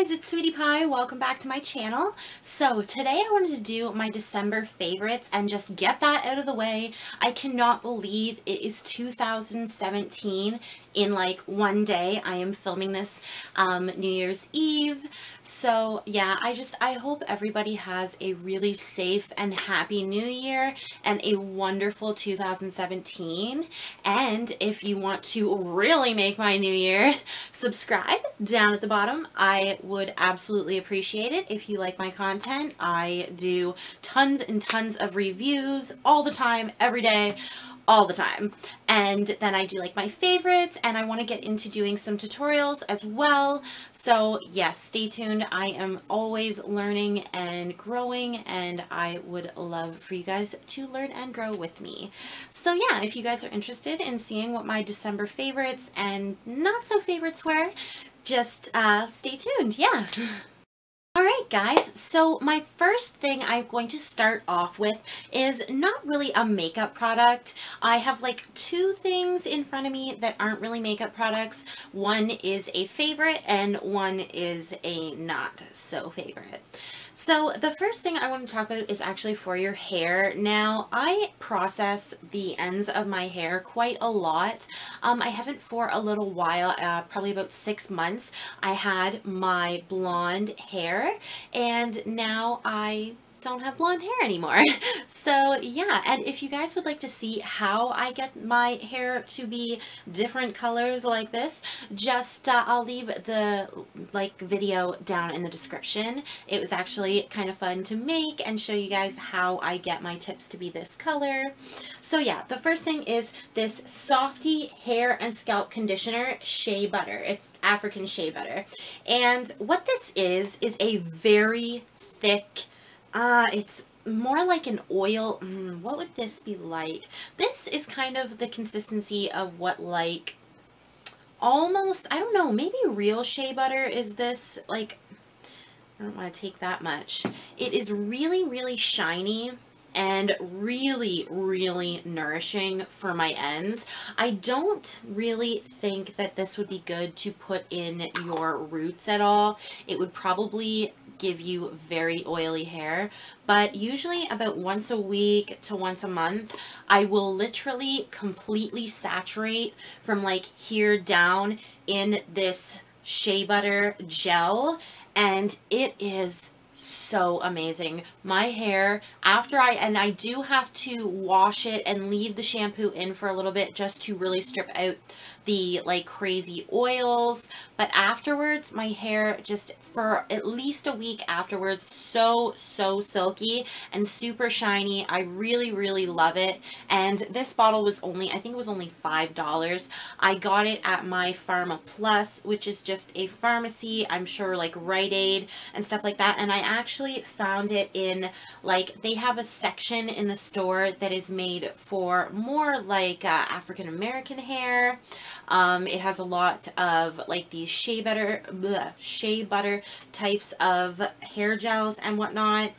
guys, it's Sweetie Pie. Welcome back to my channel. So today I wanted to do my December favorites and just get that out of the way. I cannot believe it is 2017 in like one day. I am filming this New Year's Eve. So yeah, I hope everybody has a really safe and happy New Year and a wonderful 2017. And if you want to really make my New Year, subscribe down at the bottom. I would absolutely appreciate it if you like my content. I do tons and tons of reviews all the time, every day, all the time. And then I do like my favorites, and I want to get into doing some tutorials as well. So yes, stay tuned. I am always learning and growing, and I would love for you guys to learn and grow with me. So yeah, if you guys are interested in seeing what my December favorites and not so favorites were, just stay tuned. Yeah. Alright guys, so my first thing I'm going to start off with is not really a makeup product. I have like two things in front of me that aren't really makeup products. One is a favorite and one is a not so favorite. So the first thing I want to talk about is actually for your hair. Now, I process the ends of my hair quite a lot. I haven't for a little while, probably about 6 months. I had my blonde hair, and now I don't have blonde hair anymore. So yeah, and if you guys would like to see how I get my hair to be different colors like this, just I'll leave the video down in the description. It was actually kind of fun to make and show you guys how I get my tips to be this color. So yeah, the first thing is this Softee hair and scalp conditioner, shea butter. It's African shea butter, and what this is a very thick, it's more like an oil. What would this be like? This is kind of the consistency of what, like, almost, I don't know, maybe real shea butter is this. Like, I don't want to take that much. It is really, really shiny and really, really nourishing for my ends. I don't really think that this would be good to put in your roots at all. It would probably give you very oily hair, but usually about once a week to once a month, I will literally completely saturate from like here down in this shea butter gel, and it is so amazing. My hair, after I do have to wash it and leave the shampoo in for a little bit just to really strip out the like crazy oils, but afterwards my hair just for at least a week afterwards, so silky and super shiny. I really love it. And this bottle was only, I think it was only $5. I got it at my Pharma Plus, which is just a pharmacy, I'm sure, like Rite Aid and stuff like that. And I actually found it in, like, they have a section in the store that is made for more like African American hair. It has a lot of like these shea butter types of hair gels and whatnot.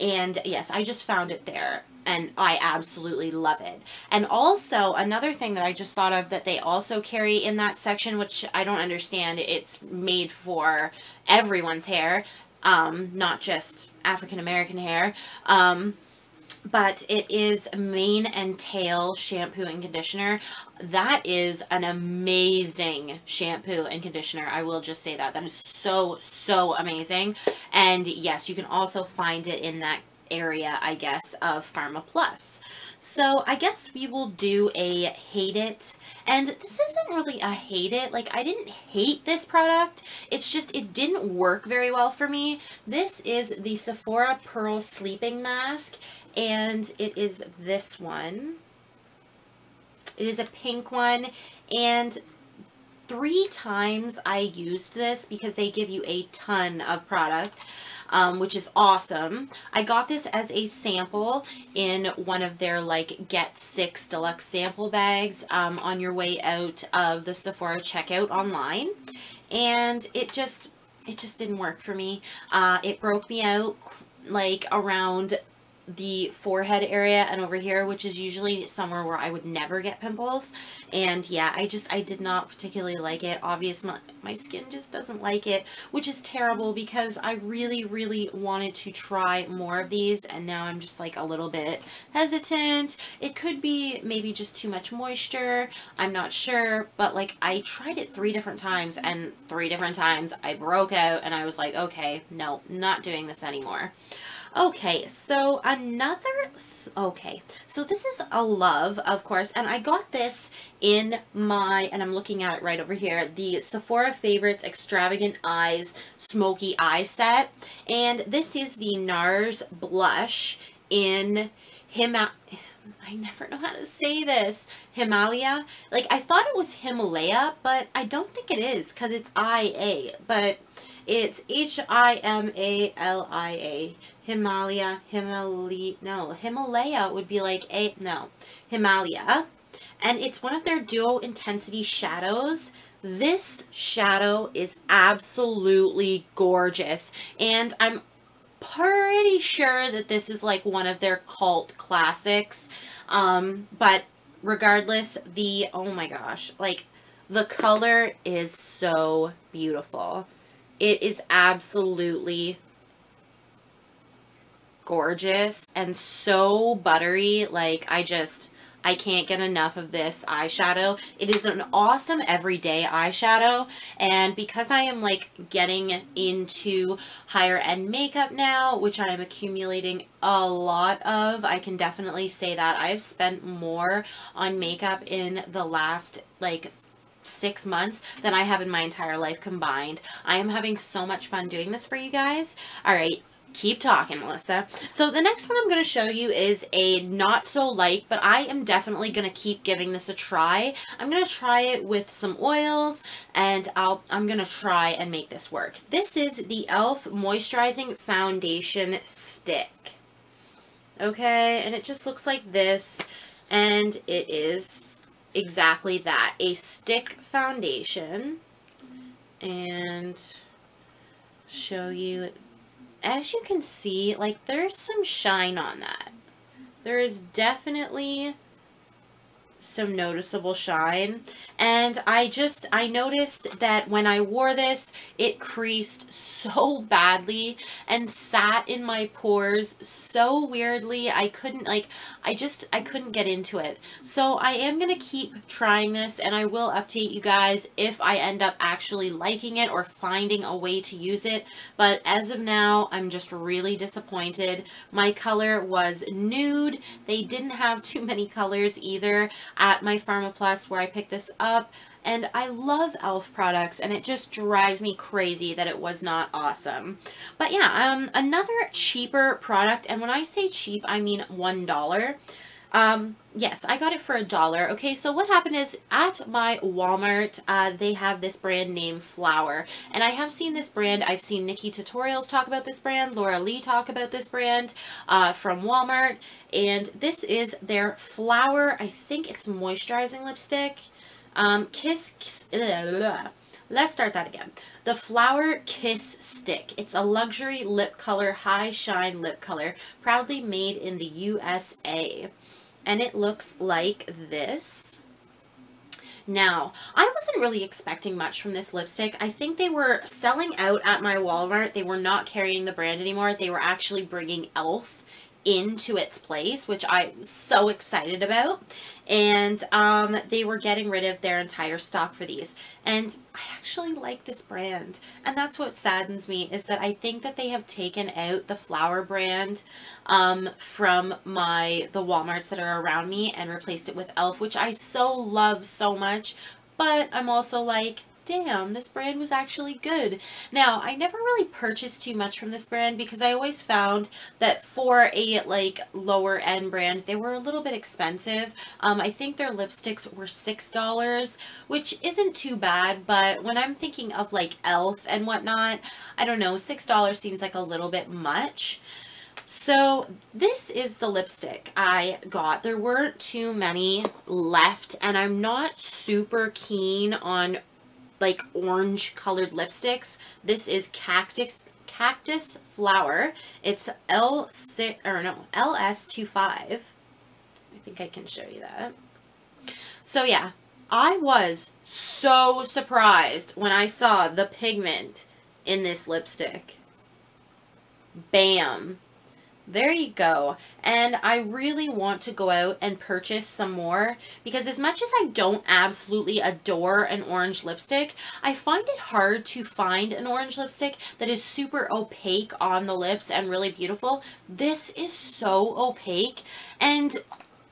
And yes, I just found it there, and I absolutely love it. And also another thing that I just thought of that they also carry in that section, which I don't understand, it's made for everyone's hair, not just African American hair. But it is mane and tail shampoo and conditioner. That is an amazing shampoo and conditioner. I will just say that. That is so amazing. And yes, you can also find it in that area, I guess, of Pharma Plus. So I guess we will do a hate it. And this isn't really a hate it. Like, I didn't hate this product. It's just it didn't work very well for me. This is the Sephora Pearl Sleeping Mask, and it is this one. It is a pink one, and 3 times I used this because they give you a ton of product, which is awesome. I got this as a sample in one of their like Get 6 deluxe sample bags on your way out of the Sephora checkout online, and it just didn't work for me. It broke me out like around the forehead area and over here, which is usually somewhere where I would never get pimples. And yeah, I did not particularly like it. Obviously, my skin just doesn't like it, which is terrible because I really, really wanted to try more of these, and now I'm just like a little bit hesitant. It could be maybe just too much moisture. I'm not sure, but like I tried it 3 different times, and 3 different times I broke out and I was like, okay, no, not doing this anymore. Okay, so so this is a Love, of course, and I got this in my, and I'm looking at it right over here, the Sephora Favorites Extravagant Eyes Smoky Eye Set, and this is the NARS blush in I never know how to say this. Himalaya. Like, I thought it was Himalaya, but I don't think it is, because it's IA, but it's Himalaya. Himalaya would be like Himalaya. And it's one of their duo intensity shadows. This shadow is absolutely gorgeous. And I'm pretty sure that this is like one of their cult classics. But regardless, oh my gosh, like the color is so beautiful. It is absolutely gorgeous and so buttery. Like, I can't get enough of this eyeshadow. It is an awesome everyday eyeshadow, and because I am like getting into higher end makeup now, which I am accumulating a lot of, I can definitely say that I've spent more on makeup in the last like 6 months than I have in my entire life combined. I am having so much fun doing this for you guys. All right. Keep talking, Melissa. So the next one I'm going to show you is a not so light, but I am definitely going to keep giving this a try. I'm going to try it with some oils, and I'm going to try and make this work. This is the e.l.f. Moisturizing Foundation Stick. Okay, and it just looks like this, and it is exactly that, a stick foundation. And show you, as you can see, like, there's some shine on that. There is definitely some noticeable shine, and I noticed that when I wore this, it creased so badly and sat in my pores so weirdly. I couldn't get into it. So I am going to keep trying this, and I will update you guys if I end up actually liking it or finding a way to use it. But as of now, I'm just really disappointed. My color was nude. They didn't have too many colors either at my PharmaPlus where I picked this up, and I love e.l.f. products, and it just drives me crazy that it was not awesome. But yeah, another cheaper product, and when I say cheap, I mean $1. Yes, I got it for $1. Okay, so what happened is at my Walmart, they have this brand named Flower, and I have seen this brand. I've seen Nikki Tutorials talk about this brand, Laura Lee talk about this brand from Walmart, and this is their Flower, I think it's moisturizing lipstick. Let's start that again. The Flower Kiss Stick. It's a luxury lip color, high shine lip color, proudly made in the USA. And it looks like this. Now, I wasn't really expecting much from this lipstick. I think they were selling out at my Walmart. They were not carrying the brand anymore. They were actually bringing e.l.f. into its place, which I'm so excited about. And they were getting rid of their entire stock for these. And I actually like this brand. And that's what saddens me, is that I think that they have taken out the Flower brand from the Walmarts that are around me and replaced it with e.l.f., which I so love so much. But I'm also like, damn, this brand was actually good. Now, I never really purchased too much from this brand because I always found that for a like lower end brand, they were a little bit expensive. I think their lipsticks were $6, which isn't too bad, but when I'm thinking of like e.l.f. and whatnot, I don't know, $6 seems like a little bit much. So this is the lipstick I got. There weren't too many left, and I'm not super keen on like orange colored lipsticks. This is Cactus Flower. It's LS25. I think I can show you that. So yeah, I was so surprised when I saw the pigment in this lipstick. Bam. There you go. And I really want to go out and purchase some more, because as much as I don't absolutely adore an orange lipstick, I find it hard to find an orange lipstick that is super opaque on the lips and really beautiful. This is so opaque, and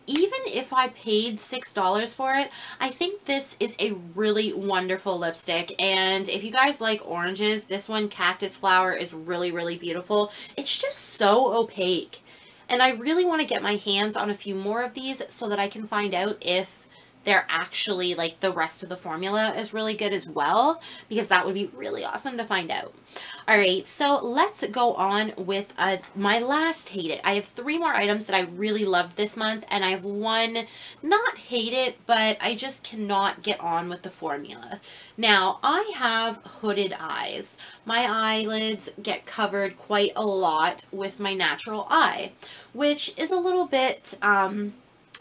even if I paid $6 for it, I think this is a really wonderful lipstick. And if you guys like oranges, this one, Cactus Flower, is really, really beautiful. It's just so opaque. And I really want to get my hands on a few more of these so that I can find out if they're actually, like, the rest of the formula is really good as well, because that would be really awesome to find out. All right, so let's go on with my last hate it. I have 3 more items that I really loved this month, and I have one not hate it, but I just cannot get on with the formula. Now, I have hooded eyes. My eyelids get covered quite a lot with my natural eye, which is a little bit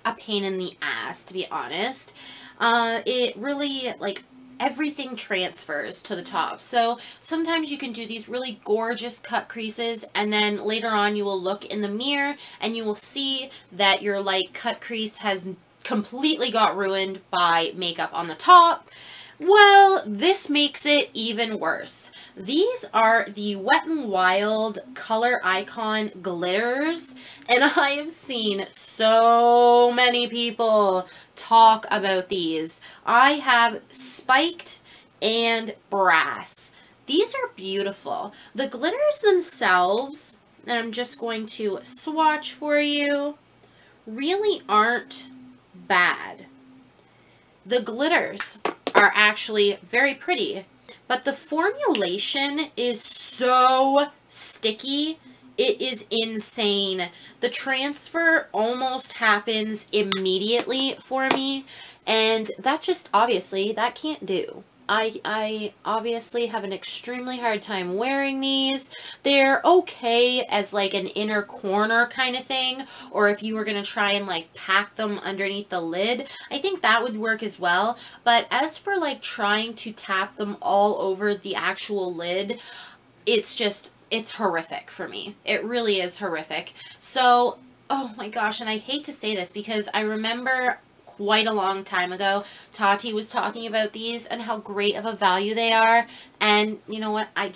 a pain in the ass, to be honest. It really, like, everything transfers to the top. So sometimes you can do these really gorgeous cut creases, and then later on you will look in the mirror and you will see that your, like, cut crease has completely got ruined by makeup on the top. Well, this makes it even worse. These are the Wet n Wild Color Icon glitters, and I have seen so many people talk about these. I have spiked and brass. These are beautiful. The glitters themselves, and I'm just going to swatch for you, really aren't bad. The glitters are actually very pretty, but the formulation is so sticky. It is insane. The transfer almost happens immediately for me, and that just, obviously, that can't do. I obviously have an extremely hard time wearing these. They're okay as like an inner corner kind of thing, or if you were going to try and like pack them underneath the lid, I think that would work as well. But as for like trying to tap them all over the actual lid, it's just, it's horrific for me. It really is horrific. So, oh my gosh, and I hate to say this because I remember quite a long time ago, Tati was talking about these and how great of a value they are. And you know what? I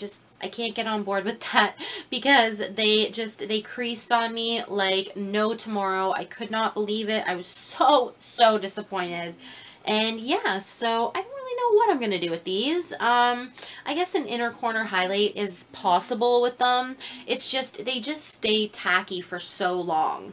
can't get on board with that because they creased on me like no tomorrow. I could not believe it. I was so disappointed. And yeah, so I don't really know what I'm going to do with these. I guess an inner corner highlight is possible with them. It's just, they just stay tacky for so long.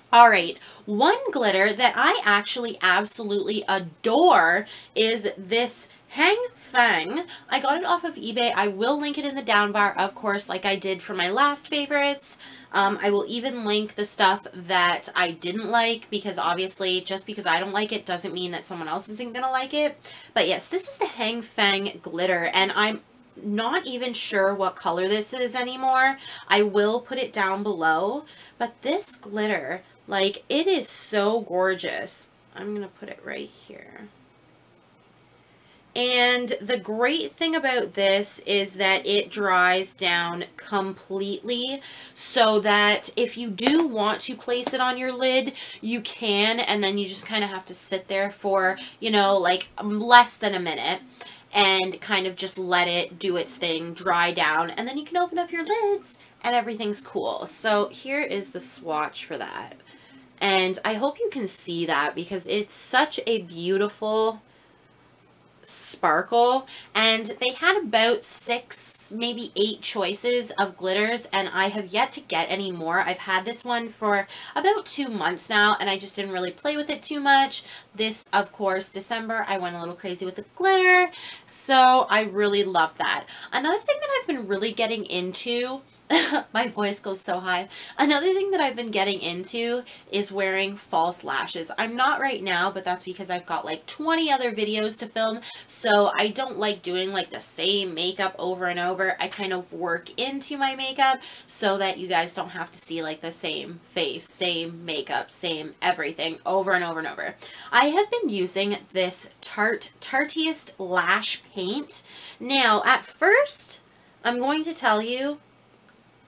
All right, one glitter that I actually absolutely adore is this Hang Feng. I got it off of eBay. I will link it in the down bar, of course, like I did for my last favorites. I will even link the stuff that I didn't like, because obviously just because I don't like it doesn't mean that someone else isn't going to like it. But yes, this is the Hang Feng glitter, and I'm not even sure what color this is anymore. I will put it down below, but this glitter, like, it is so gorgeous. I'm going to put it right here. And the great thing about this is that it dries down completely, so that if you do want to place it on your lid, you can, and then you just kind of have to sit there for, you know, like less than a minute and kind of just let it do its thing, dry down, and then you can open up your lids and everything's cool. So here is the swatch for that. And I hope you can see that because it's such a beautiful sparkle, and they had about 6, maybe 8 choices of glitters, and I have yet to get any more. I've had this one for about 2 months now, and I just didn't really play with it too much. This, of course, December, I went a little crazy with the glitter, so I really love that. Another thing that I've been really getting into My voice goes so high. Another thing that I've been getting into is wearing false lashes. I'm not right now, but that's because I've got like 20 other videos to film, so I don't like doing like the same makeup over and over. I kind of work into my makeup so that you guys don't have to see like the same face, same makeup, same everything over and over and over. I have been using this Tarteist Lash Paint. Now, at first, I'm going to tell you,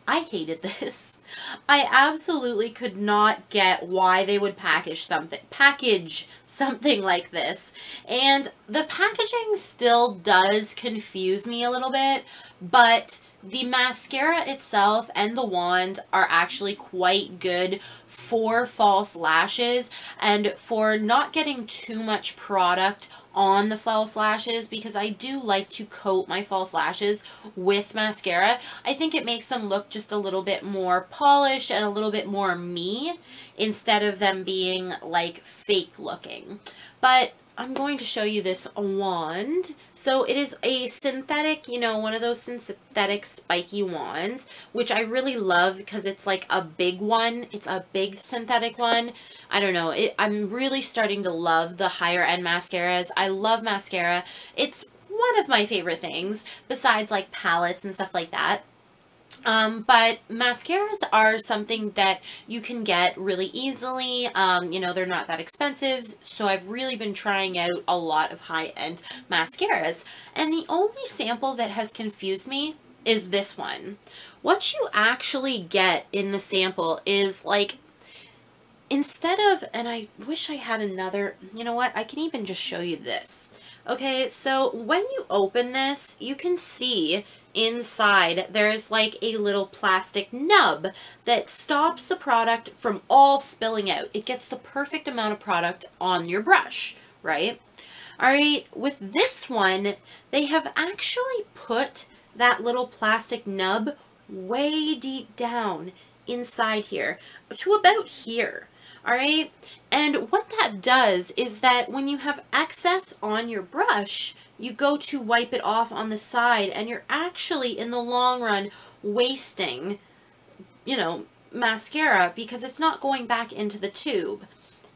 I hated this. I absolutely could not get why they would package something like this. And the packaging still does confuse me a little bit, but the mascara itself and the wand are actually quite good for false lashes and for not getting too much product on the false lashes, because I do like to coat my false lashes with mascara. I think it makes them look just a little bit more polished and a little bit more me instead of them being like fake looking. But I'm going to show you this wand. So it is a synthetic, you know, one of those synthetic spiky wands, which I really love because it's like a big one. It's a big synthetic one. I don't know. I'm really starting to love the higher end mascaras. I love mascara. It's one of my favorite things besides like palettes and stuff like that. But mascaras are something that you can get really easily. You know, they're not that expensive. So I've really been trying out a lot of high-end mascaras. And the only sample that has confused me is this one. What you actually get in the sample is like, instead of, and I wish I had another, you know what, I can even just show you this. Okay, so when you open this, you can see inside there's like a little plastic nub that stops the product from all spilling out. It gets the perfect amount of product on your brush, right? All right, with this one, they have actually put that little plastic nub way deep down inside here to about here. All right, and what that does is that when you have excess on your brush, you go to wipe it off on the side, and you're actually in the long run wasting, you know, mascara because it's not going back into the tube.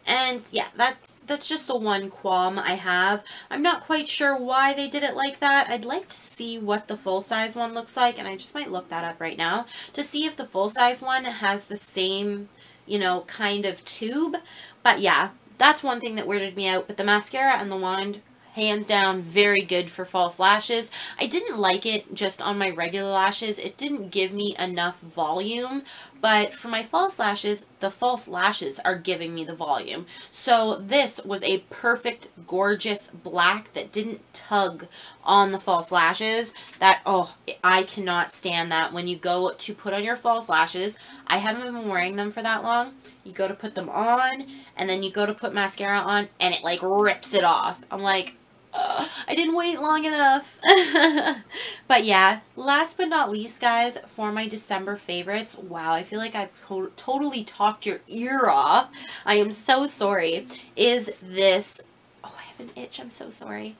And yeah, that's just the one qualm I have. I'm not quite sure why they did it like that. I'd like to see what the full-size one looks like, and I just might look that up right now to see if the full-size one has the same, you know, kind of tube. But yeah, that's one thing that weirded me out. But the mascara and the wand, hands down, very good for false lashes. I didn't like it just on my regular lashes. It didn't give me enough volume. But for my false lashes, the false lashes are giving me the volume. So this was a perfect, gorgeous black that didn't tug on the false lashes. That, oh, I cannot stand that. When you go to put on your false lashes, I haven't been wearing them for that long. You go to put them on, and then you go to put mascara on, and it like rips it off. I'm like, I didn't wait long enough. But yeah, last but not least, guys, for my December favorites, wow, I feel like I've totally talked your ear off. I am so sorry. Is this, oh, I have an itch, I'm so sorry.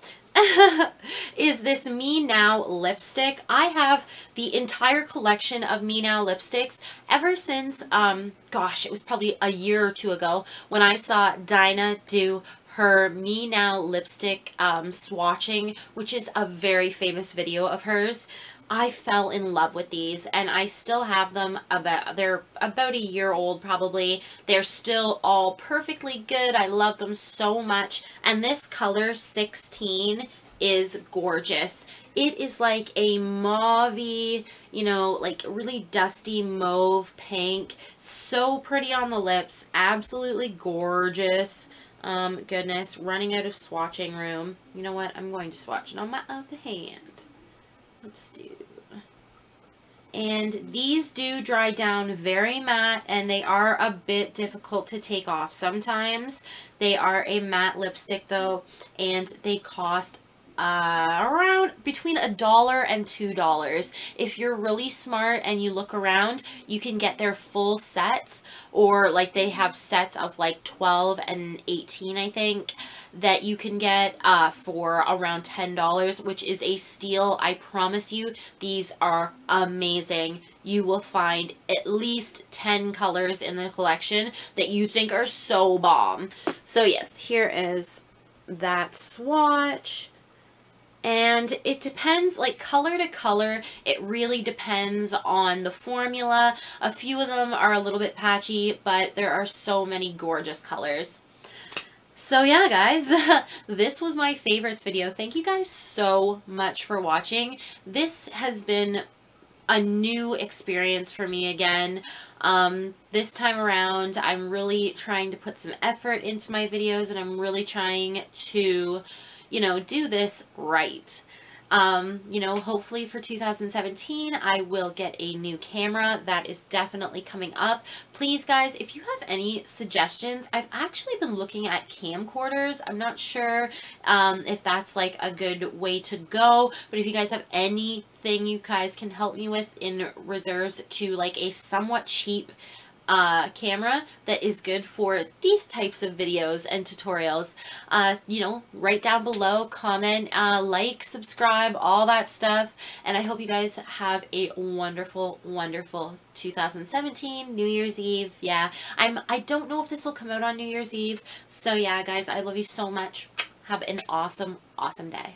Is this Me Now lipstick. I have the entire collection of Me Now lipsticks ever since, gosh, it was probably a year or two ago when I saw Dinah do her Me Now lipstick swatching, which is a very famous video of hers. I fell in love with these, and I still have them. They're about a year old probably. They're still all perfectly good. I love them so much. And this color 16 is gorgeous. It is like a mauvey, you know, like really dusty mauve pink. So pretty on the lips. Absolutely gorgeous. Goodness, running out of swatching room. You know what? I'm going to swatch it on my other hand. Let's do. And these do dry down very matte, and they are a bit difficult to take off sometimes. They are a matte lipstick though, and they cost around between $1 and $2. If you're really smart and you look around, you can get their full sets, or like they have sets of like 12 and 18, I think, that you can get for around $10, which is a steal. I promise you, these are amazing. You will find at least 10 colors in the collection that you think are so bomb. So yes, here is that swatch. And it depends, like color to color, it really depends on the formula. A few of them are a little bit patchy, but there are so many gorgeous colors. So yeah, guys, this was my favorites video. Thank you guys so much for watching. This has been a new experience for me again. This time around, I'm really trying to put some effort into my videos, and I'm really trying to, you know, do this right. You know, hopefully for 2017, I will get a new camera. That is definitely coming up. Please, guys, if you have any suggestions, I've actually been looking at camcorders. I'm not sure if that's like a good way to go, but if you guys have anything you guys can help me with in reserves to like a somewhat cheap camera that is good for these types of videos and tutorials, you know, write down below, comment, like, subscribe, all that stuff. And I hope you guys have a wonderful, wonderful 2017 New Year's Eve. Yeah, I don't know if this will come out on New Year's Eve. So yeah, guys, I love you so much. Have an awesome, awesome day.